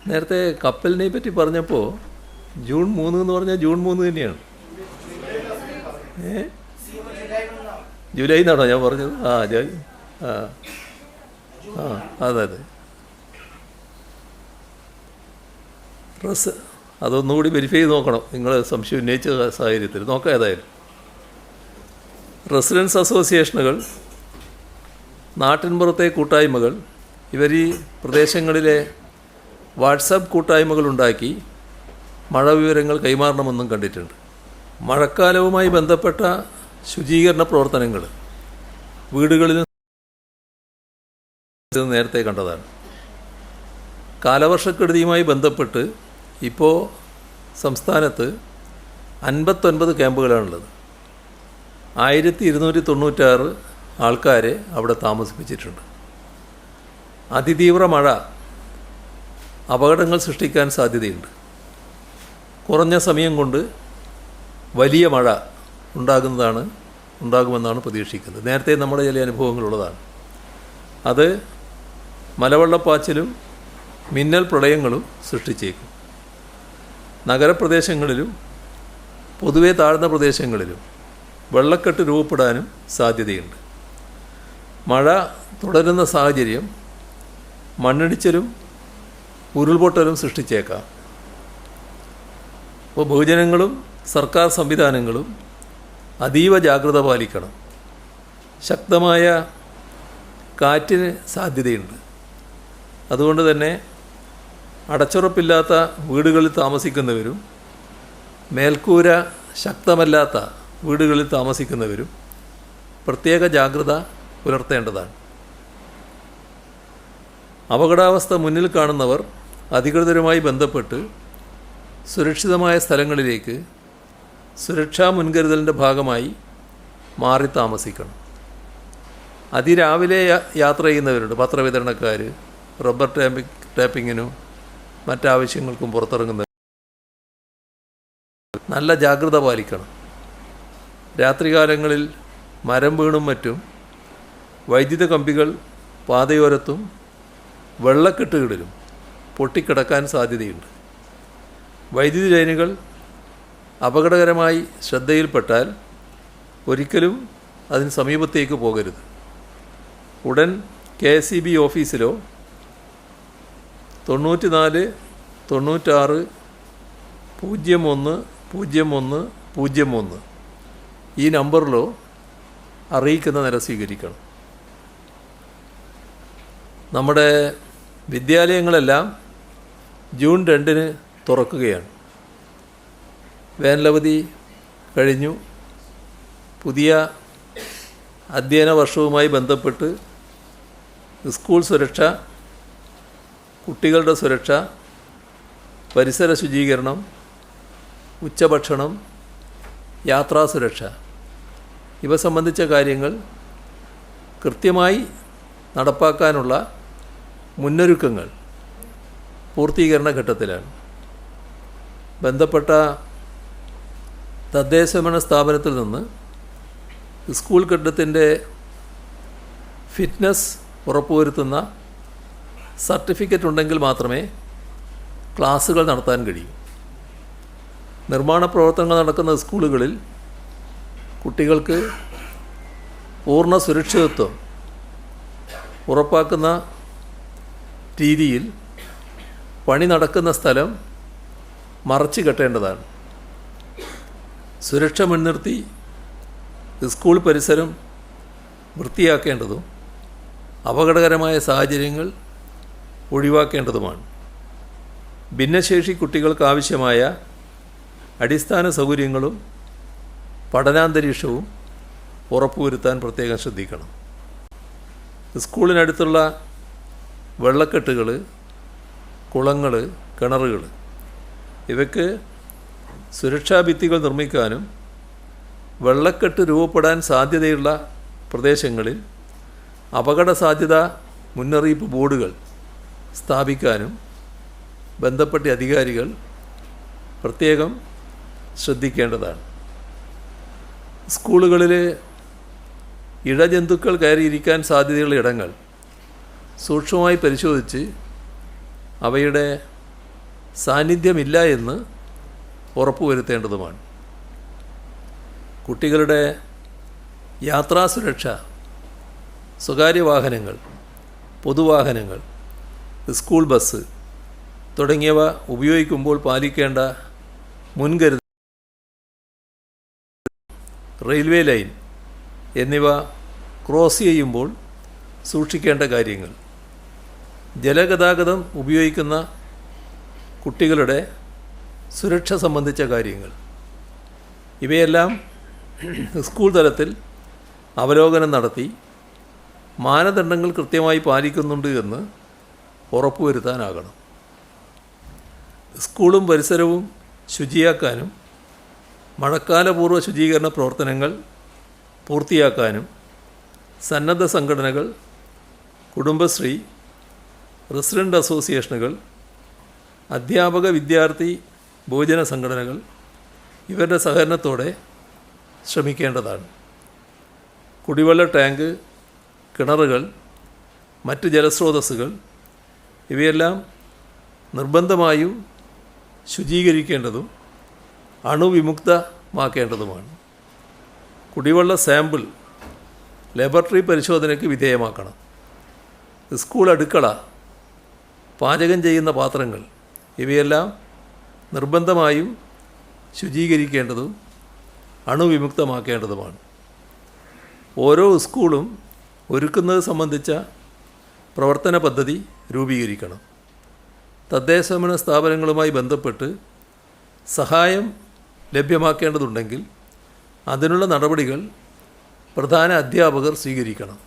നേരത്തെ കപ്പലിനെ പറ്റി പറഞ്ഞപ്പോൾ ജൂൺ 3 എന്ന് പറഞ്ഞാൽ ജൂൺ 3 തന്നെയാണ്. ജൂലൈ എന്നാണോ ഞാൻ പറഞ്ഞത്? ആ അതെ അതെ. അതൊന്നുകൂടി വെരിഫൈ ചെയ്ത് നോക്കണം, നിങ്ങൾ സംശയം ഉന്നയിച്ച സാഹചര്യത്തിൽ നോക്കാം. ഏതായാലും റെസിഡൻസ് അസോസിയേഷനുകൾ, നാട്ടിൻപുറത്തെ കൂട്ടായ്മകൾ, ഇവർ ഈ പ്രദേശങ്ങളിലെ വാട്സാപ്പ് കൂട്ടായ്മകളുണ്ടാക്കി മഴ വിവരങ്ങൾ കൈമാറണമെന്നും കണ്ടിട്ടുണ്ട്. മഴക്കാലവുമായി ബന്ധപ്പെട്ട ശുചീകരണ പ്രവർത്തനങ്ങൾ വീടുകളിൽ നേരത്തെ കണ്ടതാണ്. കാലവർഷക്കെടുതിയുമായി ബന്ധപ്പെട്ട് ഇപ്പോൾ സംസ്ഥാനത്ത് 59 ക്യാമ്പുകളാണുള്ളത്. 1296 ആൾക്കാരെ അവിടെ താമസിപ്പിച്ചിട്ടുണ്ട്. അതിതീവ്ര മഴ അപകടങ്ങൾ സൃഷ്ടിക്കാൻ സാധ്യതയുണ്ട്. കുറഞ്ഞ സമയം കൊണ്ട് വലിയ മഴ ഉണ്ടാകുമെന്നാണ് പ്രതീക്ഷിക്കുന്നത്. നേരത്തെ നമ്മുടെ ചില അനുഭവങ്ങളുള്ളതാണ്. അത് മലവെള്ളപ്പാച്ചിലും മിന്നൽ പ്രളയങ്ങളും സൃഷ്ടിച്ചേക്കും. നഗരപ്രദേശങ്ങളിലും പൊതുവെ താഴ്ന്ന പ്രദേശങ്ങളിലും വെള്ളക്കെട്ട് രൂപപ്പെടാനും സാധ്യതയുണ്ട്. മഴ തുടരുന്ന സാഹചര്യം മണ്ണിടിച്ചിലും ഉരുൾപൊട്ടലും സൃഷ്ടിച്ചേക്കാം. അപ്പോൾ ബഹുജനങ്ങളും സർക്കാർ സംവിധാനങ്ങളും അതീവ ജാഗ്രത പാലിക്കണം. ശക്തമായ കാറ്റിന് സാധ്യതയുണ്ട്. അതുകൊണ്ട് തന്നെ അടച്ചുറപ്പില്ലാത്ത വീടുകളിൽ താമസിക്കുന്നവരും മേൽക്കൂര ശക്തമല്ലാത്ത വീടുകളിൽ താമസിക്കുന്നവരും പ്രത്യേക ജാഗ്രത പുലർത്തേണ്ടതാണ്. അപകടാവസ്ഥ മുന്നിൽ കാണുന്നവർ അധികൃതരുമായി ബന്ധപ്പെട്ട് സുരക്ഷിതമായ സ്ഥലങ്ങളിലേക്ക് സുരക്ഷാ മുൻകരുതലിൻ്റെ ഭാഗമായി മാറി താമസിക്കണം. അതിരാവിലെ യാത്ര ചെയ്യുന്നവരുണ്ട്, പത്രവിതരണക്കാർ, റബ്ബർ ടാപ്പിങ്ങിനും മറ്റാവശ്യങ്ങൾക്കും പുറത്തിറങ്ങുന്നവർ നല്ല ജാഗ്രത പാലിക്കണം. രാത്രികാലങ്ങളിൽ മരം വീണും മറ്റും വൈദ്യുത കമ്പികൾ പാതയോരത്തും വെള്ളക്കെട്ടുകളിലും പൊട്ടിക്കിടക്കാൻ സാധ്യതയുണ്ട്. വൈദ്യുതി ലൈനുകൾ അപകടകരമായി ശ്രദ്ധയിൽപ്പെട്ടാൽ ഒരിക്കലും അതിന് സമീപത്തേക്ക് പോകരുത്. ഉടൻ KSEB ഓഫീസിലോ 94 96 01 01 01 ഈ നമ്പറിലോ അറിയിക്കുന്ന നില സ്വീകരിക്കണം. നമ്മുടെ വിദ്യാലയങ്ങളെല്ലാം ജൂൺ 2 തുറക്കുകയാണ്. വേനലവധി കഴിഞ്ഞു. പുതിയ അധ്യയന വർഷവുമായി ബന്ധപ്പെട്ട് സ്കൂൾ സുരക്ഷ, കുട്ടികളുടെ സുരക്ഷ, പരിസര ശുചീകരണം, ഉച്ചഭക്ഷണം, യാത്രാ സുരക്ഷ ഇവ സംബന്ധിച്ച കാര്യങ്ങൾ കൃത്യമായി നടപ്പാക്കാനുള്ള മുന്നൊരുക്കങ്ങൾ പൂർത്തീകരണ ഘട്ടത്തിലാണ്. ബന്ധപ്പെട്ട തദ്ദേശഭരണ സ്ഥാപനത്തിൽ നിന്ന് സ്കൂൾ കെട്ടിടത്തിൻ്റെ ഫിറ്റ്നസ് ഉറപ്പുവരുത്തുന്ന സർട്ടിഫിക്കറ്റ് ഉണ്ടെങ്കിൽ മാത്രമേ ക്ലാസ്സുകൾ നടത്താൻ കഴിയൂ. നിർമ്മാണ പ്രവർത്തനങ്ങൾ നടക്കുന്ന സ്കൂളുകളിൽ കുട്ടികൾക്ക് പൂർണ്ണ സുരക്ഷിതത്വം ഉറപ്പാക്കുന്ന രീതിയിൽ പണി നടക്കുന്ന സ്ഥലം മറച്ചു കെട്ടേണ്ടതാണ്. സുരക്ഷ മുൻനിർത്തി സ്കൂൾ പരിസരം വൃത്തിയാക്കേണ്ടതും അപകടകരമായ സാഹചര്യങ്ങൾ ഒഴിവാക്കേണ്ടതുമാണ്. ഭിന്നശേഷി കുട്ടികൾക്ക് ആവശ്യമായ അടിസ്ഥാന സൗകര്യങ്ങളും പഠനാന്തരീക്ഷവും ഉറപ്പുവരുത്താൻ പ്രത്യേകം ശ്രദ്ധിക്കണം. സ്കൂളിനടുത്തുള്ള വെള്ളക്കെട്ടുകൾ, കുളങ്ങൾ, കിണറുകൾ ഇവയ്ക്ക് സുരക്ഷാ ഭിത്തികൾ നിർമ്മിക്കാനും വെള്ളക്കെട്ട് രൂപപ്പെടാൻ സാധ്യതയുള്ള പ്രദേശങ്ങളിൽ അപകട സാധ്യത മുന്നറിയിപ്പ് ബോർഡുകൾ സ്ഥാപിക്കാനും ബന്ധപ്പെട്ട അധികാരികൾ പ്രത്യേകം ശ്രദ്ധിക്കേണ്ടതാണ്. സ്കൂളുകളിൽ ഇഴജന്തുക്കൾ കയറിയിരിക്കാൻ സാധ്യതയുള്ള ഇടങ്ങൾ സൂക്ഷ്മമായി പരിശോധിച്ച് അവയുടെ സാന്നിധ്യമില്ല എന്ന് ഉറപ്പുവരുത്തേണ്ടതുമാണ്. കുട്ടികളുടെ യാത്രാസുരക്ഷ, സ്വകാര്യ വാഹനങ്ങൾ, പൊതുവാഹനങ്ങൾ, സ്കൂൾ ബസ് തുടങ്ങിയവ ഉപയോഗിക്കുമ്പോൾ പാലിക്കേണ്ട മുൻകരുതൽ, റെയിൽവേ ലൈൻ എന്നിവ ക്രോസ് ചെയ്യുമ്പോൾ സൂക്ഷിക്കേണ്ട കാര്യങ്ങൾ, ജലഗതാഗതം ഉപയോഗിക്കുന്ന കുട്ടികളുടെ സുരക്ഷ സംബന്ധിച്ച കാര്യങ്ങൾ, ഇവയെല്ലാം സ്കൂൾ തലത്തിൽ അവലോകനം നടത്തി മാനദണ്ഡങ്ങൾ കൃത്യമായി പാലിക്കുന്നുണ്ട് എന്ന് ഉറപ്പുവരുത്താനാകണം. സ്കൂളും പരിസരവും ശുചിയാക്കാനും മഴക്കാലപൂർവ്വ ശുചീകരണ പ്രവർത്തനങ്ങൾ പൂർത്തിയാക്കാനും സന്നദ്ധ സംഘടനകൾ, കുടുംബശ്രീ, റെസിഡൻ്റ് അസോസിയേഷനുകൾ, അധ്യാപക വിദ്യാർത്ഥി ബഹുജന സംഘടനകൾ ഇവരുടെ സഹകരണത്തോടെ ശ്രമിക്കേണ്ടതാണ്. കുടിവെള്ള ടാങ്ക്, കിണറുകൾ, മറ്റ് ജലസ്രോതസ്സുകൾ ഇവയെല്ലാം നിർബന്ധമായും ശുചീകരിക്കേണ്ടതും അണുവിമുക്തമാക്കേണ്ടതുമാണ്. കുടിവെള്ള സാമ്പിൾ ലബോറട്ടറി പരിശോധനയ്ക്ക് വിധേയമാക്കണം. സ്കൂൾ അടുക്കള, പാചകം ചെയ്യുന്ന പാത്രങ്ങൾ ഇവയെല്ലാം നിർബന്ധമായും ശുചീകരിക്കേണ്ടതും അണുവിമുക്തമാക്കേണ്ടതുമാണ്. ഓരോ സ്കൂളും ഒരുക്കുന്നത് സംബന്ധിച്ച പ്രവർത്തന പദ്ധതി രൂപീകരിക്കണം. തദ്ദേശഭരണ സ്ഥാപനങ്ങളുമായി ബന്ധപ്പെട്ട് സഹായം ലഭ്യമാക്കേണ്ടതുണ്ടെങ്കിൽ അതിനുള്ള നടപടികൾ പ്രധാന അധ്യാപകർ സ്വീകരിക്കണം.